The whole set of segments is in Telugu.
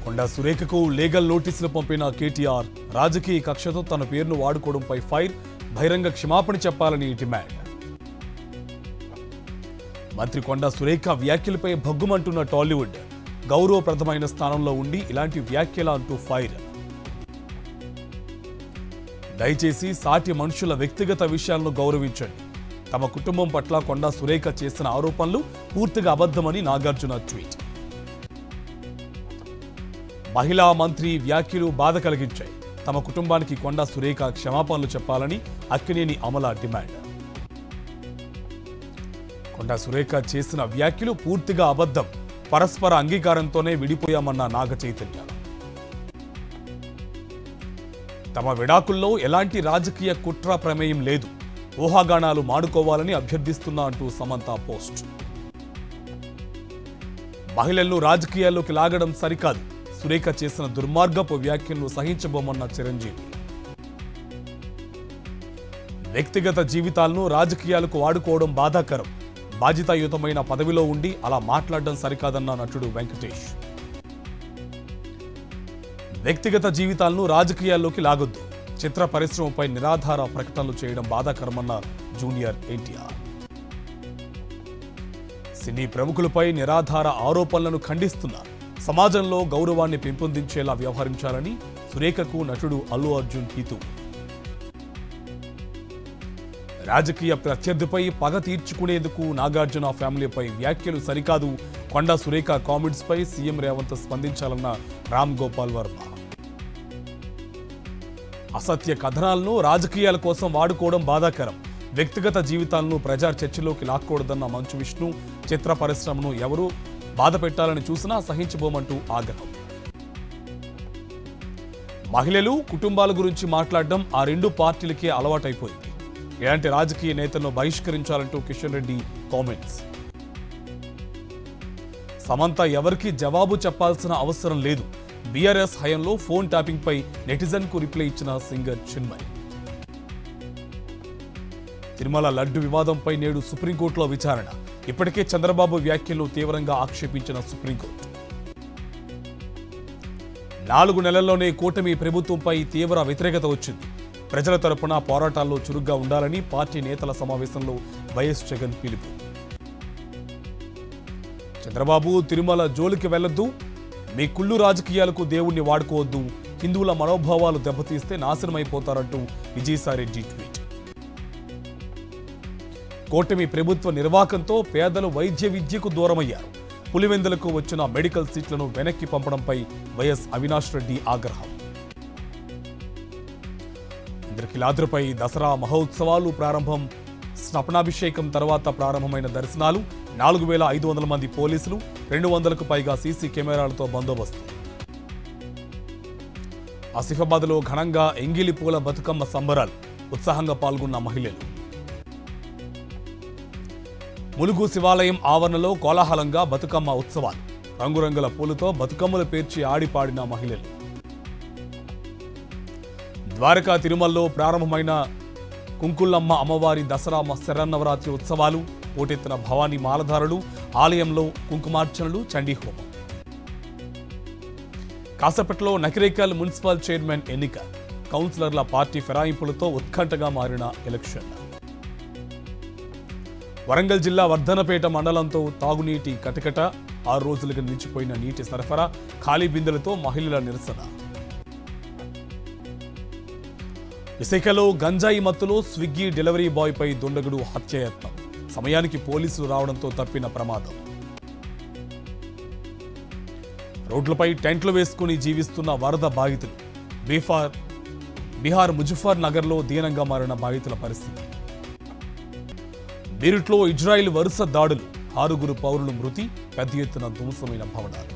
కొండా సురేఖకు లీగల్ నోటీసులు పంపిన కేటీఆర్ రాజకీయ కక్షతో తన పేరును వాడుకోవడంపై ఫైర్, బహిరంగ క్షమాపణ చెప్పాలని డిమాండ్. మంత్రి కొండా సురేఖ వ్యాఖ్యలపై భగ్గుమంటున్న టాలీవుడ్, గౌరవప్రదమైన స్థానంలో ఉండి ఇలాంటి వ్యాఖ్యల అంటూ ఫైర్. దయచేసి సాటి మనుషుల వ్యక్తిగత విషయాలను గౌరవించండి. తమ కుటుంబం పట్ల కొండా సురేఖ చేసిన ఆరోపణలు పూర్తిగా అబద్ధమని నాగార్జున ట్వీట్. మహిళా మంత్రి వ్యాఖ్యలు బాధ కలిగించాయి. తమ కుటుంబానికి కొండా సురేఖ క్షమాపణలు చెప్పాలని అక్కినేని అమల డిమాండ్. కొండా సురేఖ చేసిన వ్యాఖ్యలు పూర్తిగా అబద్ధం, పరస్పర అంగీకారంతోనే విడిపోయామన్న నాగ చైతన్య. తమ విడాకుల్లో ఎలాంటి రాజకీయ కుట్ర ప్రమేయం లేదు, ఊహాగానాలు మాడుకోవాలని అభ్యర్థిస్తున్నా అంటూ సమంత పోస్ట్. మహిళలను రాజకీయాల్లోకి లాగడం సరికాదు, సురేఖ చేసిన దుర్మార్గపు వ్యాఖ్యలను సహించబోమన్న చిరంజీవి. వ్యక్తిగత జీవితాలను రాజకీయాలకు వాడుకోవడం బాధాకరం, బాధ్యతాయుతమైన పదవిలో ఉండి అలా మాట్లాడడం సరికాదన్న నటుడు వెంకటేష్. వ్యక్తిగత జీవితాలను రాజకీయాల్లోకి లాగొద్దు, చిత్ర పరిశ్రమపై నిరాధార ప్రకటనలు చేయడం బాధాకరమన్న జూనియర్ ఎన్టీఆర్. సినీ ప్రముఖులపై నిరాధార ఆరోపణలను ఖండిస్తున్నారు. సమాజంలో గౌరవాన్ని పెంపొందించేలా వ్యవహరించాలని సురేఖకు నటుడు అల్లు అర్జున్ హితవు. రాజకీయ ప్రత్యర్థిపై పగ తీర్చుకునేందుకు నాగార్జున ఫ్యామిలీపై వ్యాఖ్యలు సరికాదు, కొండా సురేఖ కామెంట్స్ పై సీఎం రేవంత్ స్పందించాలన్న రామ్ గోపాల్ వర్మ. అసత్య కథనాలను రాజకీయాల కోసం వాడుకోవడం బాధాకరం, వ్యక్తిగత జీవితాలను ప్రజా చర్చలోకి లాక్కూడదన్న మంచు విష్ణు. చిత్ర పరిశ్రమను ఎవరూ బాధ పెట్టాలని చూసినా సహించబోమంటూ ఆగ్రహం. మహిళలు, కుటుంబాల గురించి మాట్లాడడం ఆ రెండు పార్టీలకే అలవాటైపోయింది. ఇలాంటి రాజకీయ నేతలను బహిష్కరించాలంటూ కిషన్ రెడ్డి కామెంట్స్. సమంత ఎవరికి జవాబు చెప్పాల్సిన అవసరం లేదు, బీఆర్ఎస్ హయాంలో ఫోన్ ట్యాపింగ్ పై నెటిజన్ కు రిప్లై ఇచ్చిన సింగర్ చిన్మయి. తిరుమల లడ్డు వివాదంపై నేడు సుప్రీంకోర్టులో విచారణ. ఇప్పటికే చంద్రబాబు వ్యాఖ్యలు తీవ్రంగా ఆక్షేపించిన సుప్రీంకోర్టు. 4 నెలల్లోనే కూటమి ప్రభుత్వంపై తీవ్ర వ్యతిరేకత వచ్చింది. ప్రజల తరపున పోరాటాల్లో చురుగ్గా ఉండాలని పార్టీ నేతల సమావేశంలో వైఎస్ జగన్ పిలుపు. చంద్రబాబు తిరుమల జోలికి వెళ్లొద్దు, మీ కుళ్ళు రాజకీయాలకు దేవుణ్ణి వాడుకోవద్దు, హిందువుల మనోభావాలు దెబ్బతీస్తే నాశనమైపోతారంటూ విజయసాయిరెడ్డి ట్వీట్. కూటమి ప్రభుత్వ నిర్వాకంతో పేదలు వైద్య విద్యకు దూరమయ్యారు. పులివెందులకు వచ్చిన మెడికల్ సీట్లను వెనక్కి పంపడంపై వైఎస్ అవినాష్ రెడ్డి ఆగ్రహం. ఇంద్రకీలాద్రిపై దసరా మహోత్సవాలు ప్రారంభం. స్నపనాభిషేకం తర్వాత ప్రారంభమైన దర్శనాలు. 4500 మంది పోలీసులు, 200కు పైగా సీసీ కెమెరాలతో బందోబస్తు. ఆసిఫాబాద్లో ఘనంగా ఎంగిలి పూల బతుకమ్మ సంబరాలు, ఉత్సాహంగా పాల్గొన్న మహిళలు. ములుగు శివాలయం ఆవరణలో కోలాహలంగా బతుకమ్మ ఉత్సవాలు, రంగురంగుల పూలతో బతుకమ్మలు పేర్చి ఆడిపాడిన మహిళలు. ద్వారకా తిరుమలలో ప్రారంభమైన కుంకుళ్ళమ్మ అమ్మవారి దసరా శరన్నవరాత్రి ఉత్సవాలు, పోటెత్తిన భవానీ మాలధారులు, ఆలయంలో కుంకుమార్చనలు, చండీహోమం. కాసేపట్లో నకిరేకల్ మున్సిపల్ చైర్మన్ ఎన్నిక, కౌన్సిలర్ల పార్టీ ఫిరాయింపులతో ఉత్కంఠగా మారిన ఎలక్షన్. వరంగల్ జిల్లా వర్ధనపేట మండలంతో తాగునీటి కటకట, 6 రోజులుగా నిలిచిపోయిన నీటి సరఫరా, ఖాళీ బిందెలతో మహిళల నిరసన. విశాఖలో గంజాయి మత్తులో స్విగ్గీ డెలివరీ బాయ్ పై దుండగుడు హత్యాయత్నం, సమయానికి పోలీసులు రావడంతో తప్పిన ప్రమాదం. రోడ్లపై టెంట్లు వేసుకుని జీవిస్తున్న వరద బాధితులు. బీహార్ ముజఫర్ నగర్లో దీనంగా మారిన బాధితుల పరిస్థితి. బీరుట్లో ఇజ్రాయిల్ వరుస దాడులు, 6 పౌరులు మృతి, పెద్ద ఎత్తున ధ్వంసమైన భవనాలు.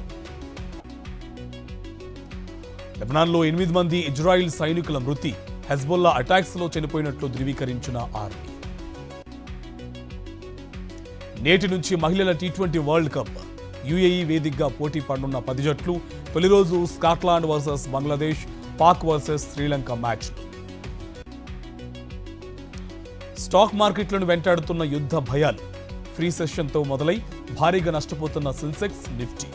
లెబనాన్లో 8 మంది ఇజ్రాయిల్ సైనికుల మృతి, హెజ్బొల్లా అటాక్స్ లో చనిపోయినట్లు ధృవీకరించిన ఆర్మీ. నేటి నుంచి మహిళల T20 వరల్డ్ కప్, యుఏఈ వేదికగా పోటీ పడనున్న 10 జట్లు. తొలి రోజు Scotland versus Bangladesh, Pak versus Sri Lanka మ్యాచ్లు. స్టాక్ మార్కెట్లను వెంటాడుతున్న యుద్ధ భయాలు, ఫ్రీ సెషన్తో మొదలై భారీగా నష్టపోతున్న సెన్సెక్స్, నిఫ్టీ.